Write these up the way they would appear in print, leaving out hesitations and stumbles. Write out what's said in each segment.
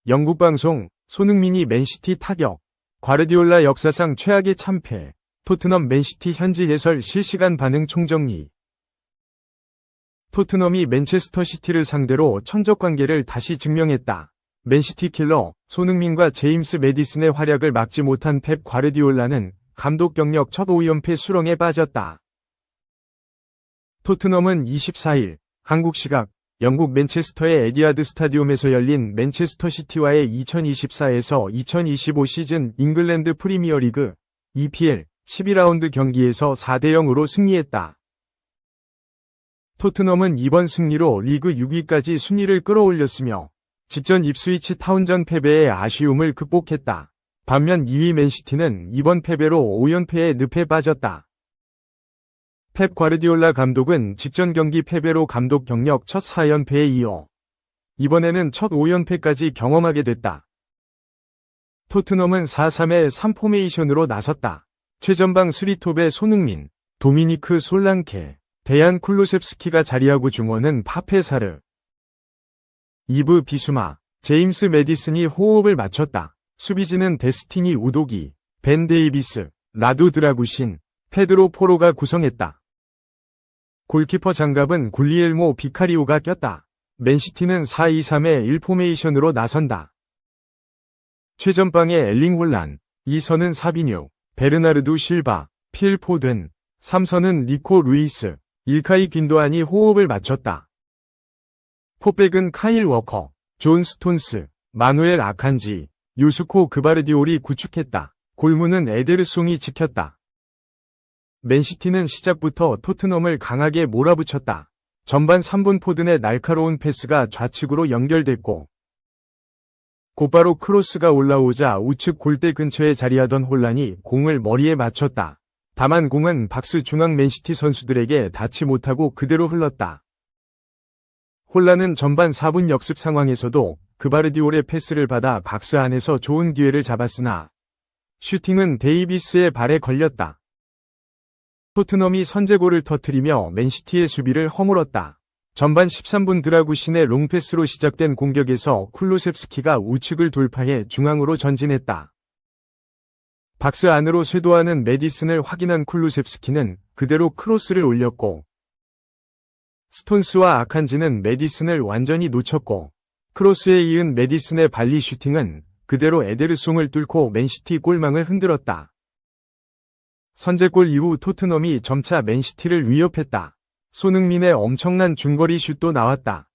영국 방송, 손흥민이 맨시티 타격. 과르디올라 역사상 최악의 참패. 토트넘 맨시티 현지 해설 실시간 반응 총정리. 토트넘이 맨체스터 시티를 상대로 천적 관계를 다시 증명했다. 맨시티 킬러, 손흥민과 제임스 매디슨의 활약을 막지 못한 펩 과르디올라는 감독 경력 첫 5연패 수렁에 빠졌다. 토트넘은 24일, 한국 시각, 영국 맨체스터의 에디하드 스타디움에서 열린 맨체스터 시티와의 2024에서 2025 시즌 잉글랜드 프리미어리그 EPL 12라운드 경기에서 4대0으로 승리했다. 토트넘은 이번 승리로 리그 6위까지 순위를 끌어올렸으며 직전 입스위치 타운전 패배의 아쉬움을 극복했다. 반면 2위 맨시티는 이번 패배로 5연패의 늪에 빠졌다. 펩 과르디올라 감독은 직전 경기 패배로 감독 경력 첫 4연패에 이어 이번에는 첫 5연패까지 경험하게 됐다. 토트넘은 4-3-3 포메이션으로 나섰다. 최전방 3톱에 손흥민, 도미니크 솔랑케, 데얀 쿨루셉스키가 자리하고 중원은 파페사르, 이브 비수마, 제임스 매디슨이 호흡을 맞췄다. 수비진은 데스티니 우도기, 벤 데이비스, 라두 드라구신, 페드로 포로가 구성했다. 골키퍼 장갑은 굴리엘모 비카리오가 꼈다. 맨시티는 4-2-3-1 포메이션으로 나선다. 최전방에 엘링 홀란, 2선은 사비뉴, 베르나르두 실바, 필 포든, 3선은 리코 루이스, 일카이 귄도안이 호흡을 맞췄다. 포백은 카일 워커, 존 스톤스, 마누엘 아칸지, 요스코 그바르디올이 구축했다. 골문은 에데르송이 지켰다. 맨시티는 시작부터 토트넘을 강하게 몰아붙였다. 전반 3분 포든의 날카로운 패스가 좌측으로 연결됐고 곧바로 크로스가 올라오자 우측 골대 근처에 자리하던 홀란이 공을 머리에 맞췄다. 다만 공은 박스 중앙 맨시티 선수들에게 닿지 못하고 그대로 흘렀다. 홀란은 전반 4분 역습 상황에서도 그바르디올의 패스를 받아 박스 안에서 좋은 기회를 잡았으나 슈팅은 데이비스의 발에 걸렸다. 토트넘이 선제골을 터뜨리며 맨시티의 수비를 허물었다. 전반 13분 드라구신의 롱패스로 시작된 공격에서 쿨루셉스키가 우측을 돌파해 중앙으로 전진했다. 박스 안으로 쇄도하는 매디슨을 확인한 쿨루셉스키는 그대로 크로스를 올렸고 스톤스와 아칸지는 매디슨을 완전히 놓쳤고 크로스에 이은 매디슨의 발리 슈팅은 그대로 에데르송을 뚫고 맨시티 골망을 흔들었다. 선제골 이후 토트넘이 점차 맨시티를 위협했다. 손흥민의 엄청난 중거리 슛도 나왔다.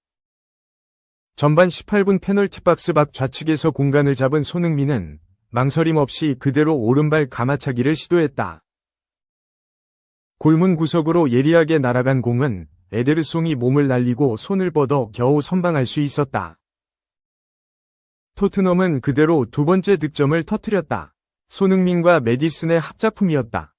전반 18분 페널티 박스 밖 좌측에서 공간을 잡은 손흥민은 망설임 없이 그대로 오른발 가마차기를 시도했다. 골문 구석으로 예리하게 날아간 공은 에데르송이 몸을 날리고 손을 뻗어 겨우 선방할 수 있었다. 토트넘은 그대로 두 번째 득점을 터뜨렸다. 손흥민과 매디슨의 합작품이었다.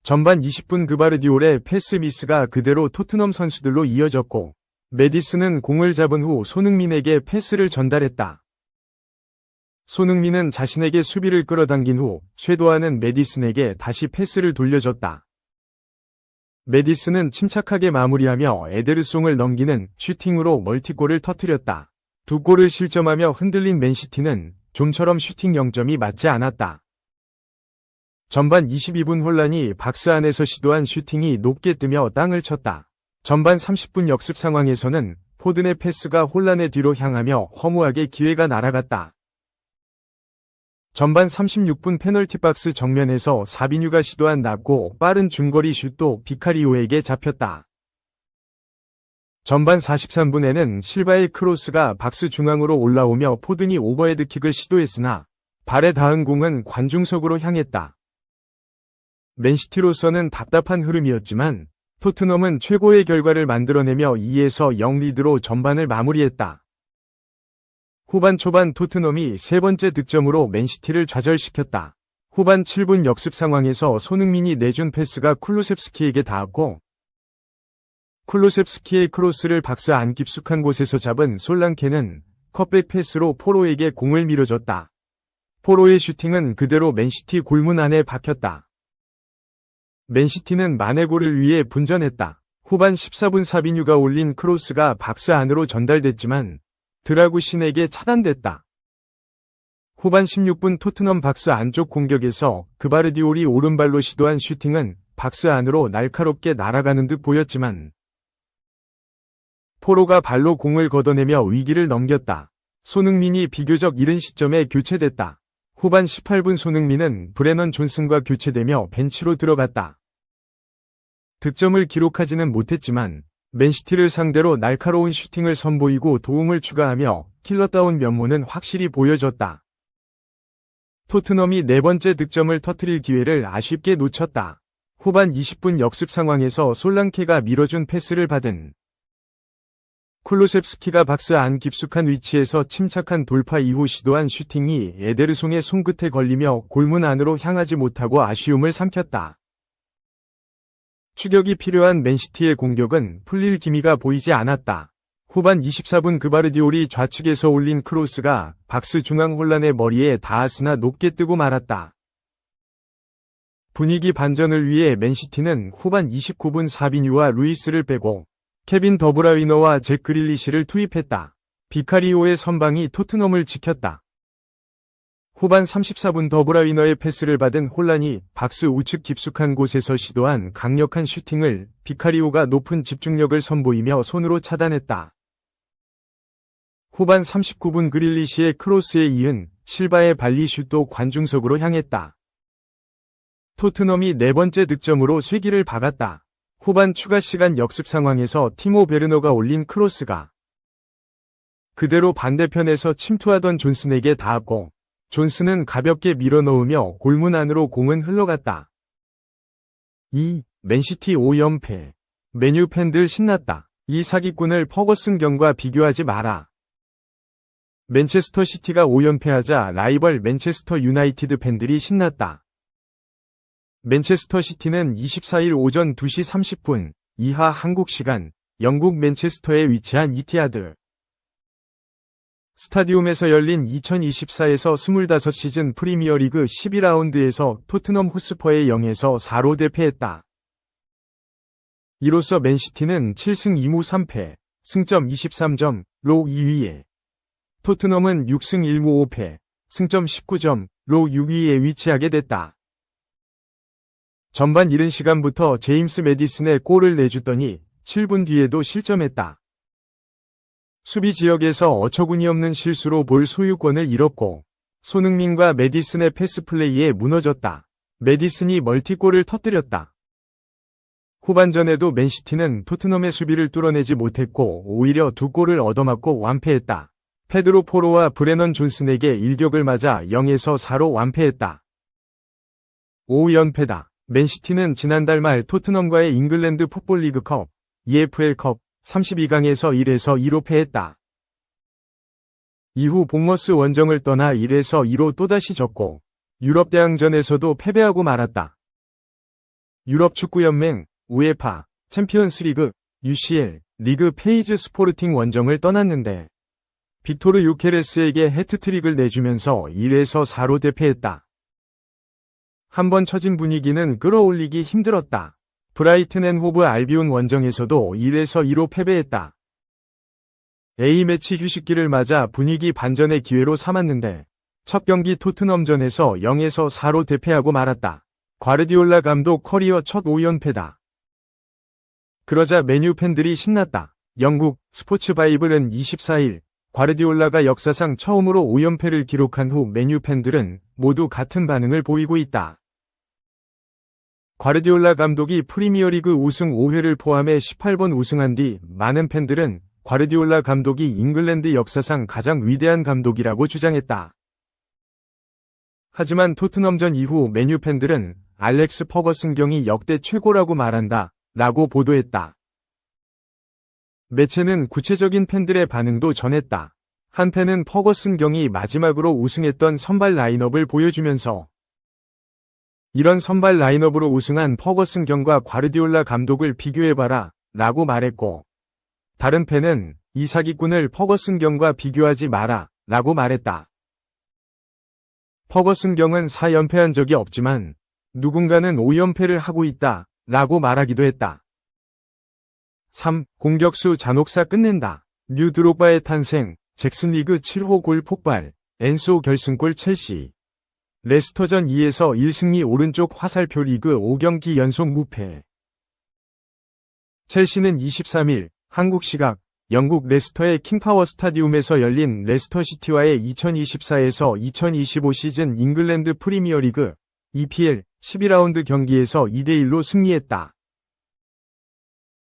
전반 20분 그바르디올의 패스 미스가 그대로 토트넘 선수들로 이어졌고 매디슨은 공을 잡은 후 손흥민에게 패스를 전달했다. 손흥민은 자신에게 수비를 끌어당긴 후 쇄도하는 매디슨에게 다시 패스를 돌려줬다. 매디슨은 침착하게 마무리하며 에데르송을 넘기는 슈팅으로 멀티골을 터뜨렸다. 두 골을 실점하며 흔들린 맨시티는 좀처럼 슈팅 0점이 맞지 않았다. 전반 22분 홀란이 박스 안에서 시도한 슈팅이 높게 뜨며 땅을 쳤다. 전반 30분 역습 상황에서는 포든의 패스가 홀란의 뒤로 향하며 허무하게 기회가 날아갔다. 전반 36분 페널티 박스 정면에서 사비뉴가 시도한 낮고 빠른 중거리 슛도 비카리오에게 잡혔다. 전반 43분에는 실바의 크로스가 박스 중앙으로 올라오며 포든이 오버헤드킥을 시도했으나 발에 닿은 공은 관중석으로 향했다. 맨시티로서는 답답한 흐름이었지만 토트넘은 최고의 결과를 만들어내며 2에서 0 리드로 전반을 마무리했다. 후반 초반 토트넘이 세 번째 득점으로 맨시티를 좌절시켰다. 후반 7분 역습 상황에서 손흥민이 내준 패스가 쿨루셉스키에게 닿았고 쿨루셉스키의 크로스를 박스 안 깊숙한 곳에서 잡은 솔랑케는 컷백 패스로 포로에게 공을 밀어줬다. 포로의 슈팅은 그대로 맨시티 골문 안에 박혔다. 맨시티는 만회골을 위해 분전했다. 후반 14분 사비뉴가 올린 크로스가 박스 안으로 전달됐지만 드라구신에게 차단됐다. 후반 16분 토트넘 박스 안쪽 공격에서 그바르디올이 오른발로 시도한 슈팅은 박스 안으로 날카롭게 날아가는 듯 보였지만 포로가 발로 공을 걷어내며 위기를 넘겼다. 손흥민이 비교적 이른 시점에 교체됐다. 후반 18분 손흥민은 브레넌 존슨과 교체되며 벤치로 들어갔다. 득점을 기록하지는 못했지만 맨시티를 상대로 날카로운 슈팅을 선보이고 도움을 추가하며 킬러다운 면모는 확실히 보여줬다. 토트넘이 네 번째 득점을 터뜨릴 기회를 아쉽게 놓쳤다. 후반 20분 역습 상황에서 솔랑케가 밀어준 패스를 받은 쿨루셉스키가 박스 안 깊숙한 위치에서 침착한 돌파 이후 시도한 슈팅이 에데르송의 손끝에 걸리며 골문 안으로 향하지 못하고 아쉬움을 삼켰다. 추격이 필요한 맨시티의 공격은 풀릴 기미가 보이지 않았다. 후반 24분 그바르디올이 좌측에서 올린 크로스가 박스 중앙 혼란의 머리에 닿았으나 높게 뜨고 말았다. 분위기 반전을 위해 맨시티는 후반 29분 사비뉴와 루이스를 빼고 케빈 더브라위너와 잭 그릴리시를 투입했다. 비카리오의 선방이 토트넘을 지켰다. 후반 34분 더브라위너의 패스를 받은 혼란이 박스 우측 깊숙한 곳에서 시도한 강력한 슈팅을 비카리오가 높은 집중력을 선보이며 손으로 차단했다. 후반 39분 그릴리시의 크로스에 이은 실바의 발리슛도 관중석으로 향했다. 토트넘이 네 번째 득점으로 쐐기를 박았다. 후반 추가 시간 역습 상황에서 티모 베르너가 올린 크로스가 그대로 반대편에서 침투하던 존슨에게 닿았고 존슨은 가볍게 밀어넣으며 골문 안으로 공은 흘러갔다. 맨시티 5연패. 맨유 팬들 신났다. 이 사기꾼을 퍼거슨경과 비교하지 마라. 맨체스터 시티가 5연패하자 라이벌 맨체스터 유나이티드 팬들이 신났다. 맨체스터 시티는 24일 오전 2시 30분 이하 한국 시간 영국 맨체스터에 위치한 이티하드 스타디움에서 열린 2024에서 25시즌 프리미어리그 12라운드에서 토트넘 호스퍼에 0에서 4로 대패했다. 이로써 맨시티는 7승 2무 3패, 승점 23점로 2위에, 토트넘은 6승 1무 5패, 승점 19점로 6위에 위치하게 됐다. 전반 이른 시간부터 제임스 매디슨의 골을 내주더니 7분 뒤에도 실점했다. 수비 지역에서 어처구니 없는 실수로 볼 소유권을 잃었고 손흥민과 매디슨의 패스 플레이에 무너졌다. 매디슨이 멀티골을 터뜨렸다. 후반전에도 맨시티는 토트넘의 수비를 뚫어내지 못했고 오히려 두 골을 얻어맞고 완패했다. 페드로 포로와 브레넌 존슨에게 일격을 맞아 0에서 4로 완패했다. 5연패다. 맨시티는 지난달 말 토트넘과의 잉글랜드 풋볼리그컵, EFL컵 32강에서 1에서 2로 패했다. 이후 본머스 원정을 떠나 1에서 2로 또다시 졌고 유럽 대항전에서도 패배하고 말았다. 유럽 축구연맹, 우에파, 챔피언스리그, UCL, 리그 페이즈 스포르팅 원정을 떠났는데 빅토르 요케레스에게 해트트릭을 내주면서 1에서 4로 대패했다. 한번 처진 분위기는 끌어올리기 힘들었다. 브라이튼 앤 호브 알비온 원정에서도 1에서 2로 패배했다. A매치 휴식기를 맞아 분위기 반전의 기회로 삼았는데 첫 경기 토트넘전에서 0에서 4로 대패하고 말았다. 과르디올라 감독 커리어 첫 5연패다. 그러자 맨유 팬들이 신났다. 영국 스포츠 바이블은 24일 과르디올라가 역사상 처음으로 5연패를 기록한 후 맨유 팬들은 모두 같은 반응을 보이고 있다. 과르디올라 감독이 프리미어리그 우승 5회를 포함해 18번 우승한 뒤 많은 팬들은 과르디올라 감독이 잉글랜드 역사상 가장 위대한 감독이라고 주장했다. 하지만 토트넘전 이후 맨유 팬들은 알렉스 퍼거슨경이 역대 최고라고 말한다 라고 보도했다. 매체는 구체적인 팬들의 반응도 전했다. 한 팬은 퍼거슨경이 마지막으로 우승했던 선발 라인업을 보여주면서 이런 선발 라인업으로 우승한 퍼거슨경과 과르디올라 감독을 비교해봐라 라고 말했고 다른 팬은 이 사기꾼을 퍼거슨경과 비교하지 마라 라고 말했다. 퍼거슨경은 4연패한 적이 없지만 누군가는 5연패를 하고 있다 라고 말하기도 했다. 3. 공격수 잔혹사 끝낸다. 뉴 드록바의 탄생. 잭슨 리그 7호 골 폭발, 엔소 결승골 첼시. 레스터전 2에서 1승리 오른쪽 화살표 리그 5경기 연속 무패. 첼시는 23일 한국 시각 영국 레스터의 킹파워 스타디움에서 열린 레스터시티와의 2024에서 2025 시즌 잉글랜드 프리미어리그 EPL 12라운드 경기에서 2대1로 승리했다.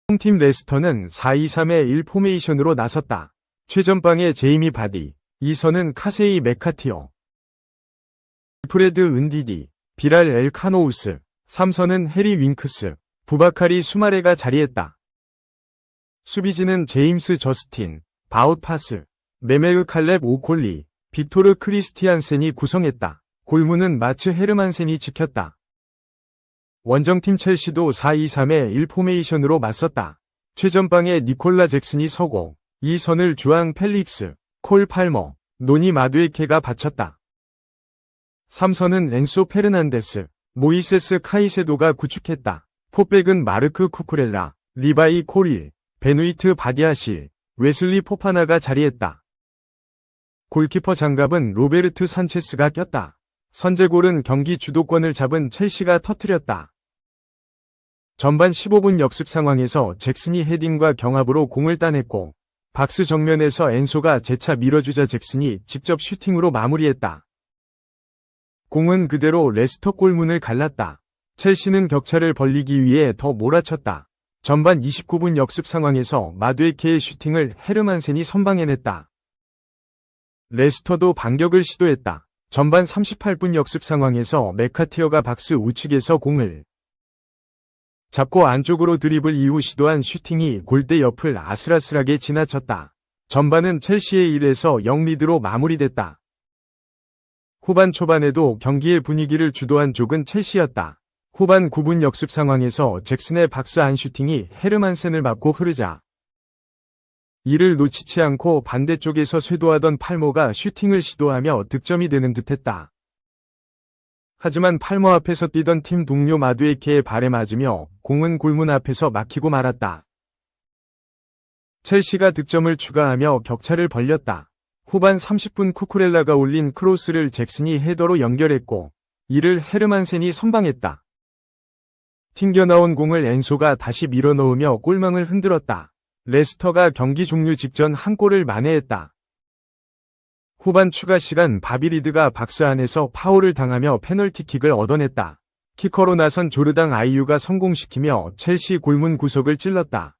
홈팀 레스터는 4-2-3의 1 포메이션으로 나섰다. 최전방에 제이미 바디, 2선은 카세이 메카티어, 프레드 은디디, 비랄 엘 카노우스, 3선은 해리 윙크스, 부바카리 수마레가 자리했다. 수비진은 제임스 저스틴, 바웃파스, 메메으 칼렙 오콜리, 빅토르 크리스티안센이 구성했다. 골문은 마츠 헤르만센이 지켰다. 원정팀 첼시도 4-2-3의 1 포메이션으로 맞섰다. 최전방에 니콜라 잭슨이 서고 2선을 주앙 펠릭스, 콜 팔머, 노니 마두에케가 바쳤다. 3선은 엔소 페르난데스, 모이세스 카이세도가 구축했다. 포백은 마르크 쿠쿠렐라, 리바이 코릴, 베누이트 바디아실, 웨슬리 포파나가 자리했다. 골키퍼 장갑은 로베르트 산체스가 꼈다. 선제골은 경기 주도권을 잡은 첼시가 터뜨렸다. 전반 15분 역습 상황에서 잭슨이 헤딩과 경합으로 공을 따냈고 박스 정면에서 엔소가 재차 밀어주자 잭슨이 직접 슈팅으로 마무리했다. 공은 그대로 레스터 골문을 갈랐다. 첼시는 격차를 벌리기 위해 더 몰아쳤다. 전반 29분 역습 상황에서 마두에케의 슈팅을 헤르만센이 선방해냈다. 레스터도 반격을 시도했다. 전반 38분 역습 상황에서 메카티어가 박스 우측에서 공을 잡고 안쪽으로 드리블 이후 시도한 슈팅이 골대 옆을 아슬아슬하게 지나쳤다. 전반은 첼시의 1에서 0 리드로 마무리됐다. 후반 초반에도 경기의 분위기를 주도한 쪽은 첼시였다. 후반 9분 역습 상황에서 잭슨의 박스 안 슈팅이 헤르만센을 맞고 흐르자 이를 놓치지 않고 반대쪽에서 쇄도하던 팔모가 슈팅을 시도하며 득점이 되는 듯했다. 하지만 팔모 앞에서 뛰던 팀 동료 마두에케의 발에 맞으며 공은 골문 앞에서 막히고 말았다. 첼시가 득점을 추가하며 격차를 벌렸다. 후반 30분 쿠쿠렐라가 올린 크로스를 잭슨이 헤더로 연결했고 이를 헤르만센이 선방했다. 튕겨나온 공을 엔소가 다시 밀어넣으며 골망을 흔들었다. 레스터가 경기 종료 직전 한 골을 만회했다. 후반 추가 시간 바비리드가 박스 안에서 파울을 당하며 페널티킥을 얻어냈다. 키커로 나선 조르당 아이유가 성공시키며 첼시 골문 구석을 찔렀다.